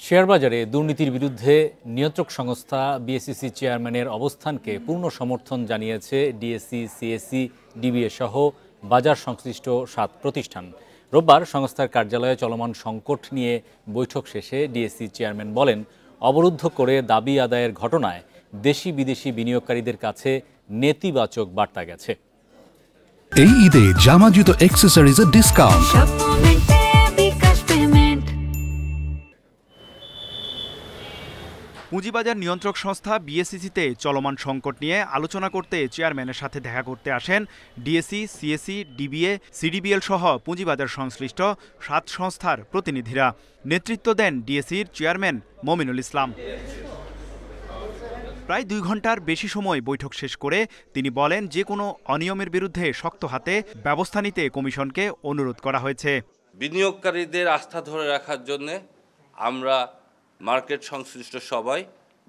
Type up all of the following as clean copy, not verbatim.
শেয়ারবাজারে দুর্নীতির বিরুদ্ধে নিয়ন্ত্রক সংস্থা বিএসইসি চেয়ারম্যানের অবস্থানকে পূর্ণ সমর্থন জানিয়েছে ডিএসই, সিএসই, ডিবিএ সহ বাজার সংশ্লিষ্ট 7 প্রতিষ্ঠান। রোববার সংস্থার কার্যালয়ে চলমান সংকট নিয়ে বৈঠক শেষে ডিএসই চেয়ারম্যান বলেন, অবরুদ্ধ করে দাবি আদায়ের ঘটনায় দেশি বিদেশি বিনিয়োগকারীদের কাছে নেতিবাচক বার্তা গেছে। এই ঈদে জামা জুতো অ্যাক্সেসরিজের ডিসকাউন্ট। পুঁজিবাজার নিয়ন্ত্রক সংস্থা বিএসইসিতে চলমান সংকট নিয়ে আলোচনা করতে চেয়ারম্যানের সাথে দেখা করতে আসেন ডিএসই, সিএসই, ডিবিএ, সিডিবিএল সহ পুঁজিবাজার সংশ্লিষ্ট 7 সংস্থার প্রতিনিধিরা। নেতৃত্ব দেন ডিএসইর চেয়ারম্যান মমিনুল ইসলাম। প্রায় 2 ঘন্টার বেশি সময় বৈঠক শেষ করে তিনি বলেন, যে কোনো অনিয়মের বিরুদ্ধে শক্ত হাতে ব্যবস্থা নিতে কমিশনকে অনুরোধ করা হয়েছে। বিনিয়োগকারীদের আস্থা ধরে রাখার জন্য আমরা মার্কেট সংশ্লিষ্ট সবাই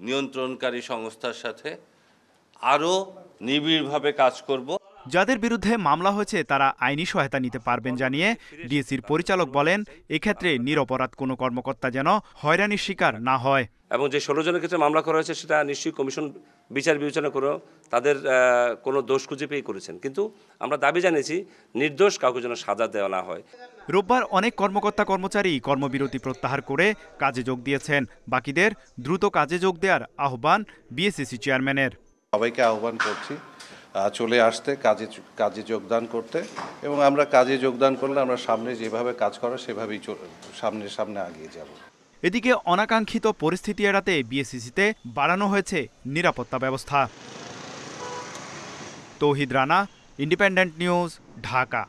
নিয়ন্ত্রণকারী সংস্থার সাথে আরও নিবিড়ভাবে কাজ করব। যাদের বিরুদ্ধে মামলা হয়েছে তারা আইনি সহায়তা নিতে পারবেন জানিয়ে ডিএসইর পরিচালক বলেন, এক্ষেত্রে নিরপরাধ কোনো কর্মকর্তা যেন হয়রানির শিকার না হয়। এবং যে 16 জনের ক্ষেত্রে মামলা করা হয়েছে সেটা নিশ্চয়ই কমিশন বিচার বিবেচনা করে তাদের কোনো দোষ খুঁজে পেয়ে করেছেন, কিন্তু আমরা দাবি জানিয়েছি নির্দোষ কাউকে যেন সাজা দেওয়া না হয়। রোববার অনেক কর্মকর্তা কর্মচারী কর্মবিরতি প্রত্যাহার করে কাজে যোগ দিয়েছেন। বাকিদের দ্রুত কাজে যোগ দেওয়ার আহ্বান বিএসইসি চেয়ারম্যানের। সবাইকে আহ্বান করছি চলে আসতে, কাজে যোগদান করতে, এবং আমরা কাজে যোগদান করলে আমরা সামনে যেভাবে কাজ করা সেভাবেই সামনে আগিয়ে যাব। এদিকে অনাকাঙ্ক্ষিত পরিস্থিতি এড়াতে বিএসইসিতে বাড়ানো হয়েছে নিরাপত্তা ব্যবস্থা। তৌহিদ রানা, ইন্ডিপেন্ডেন্ট নিউজ, ঢাকা।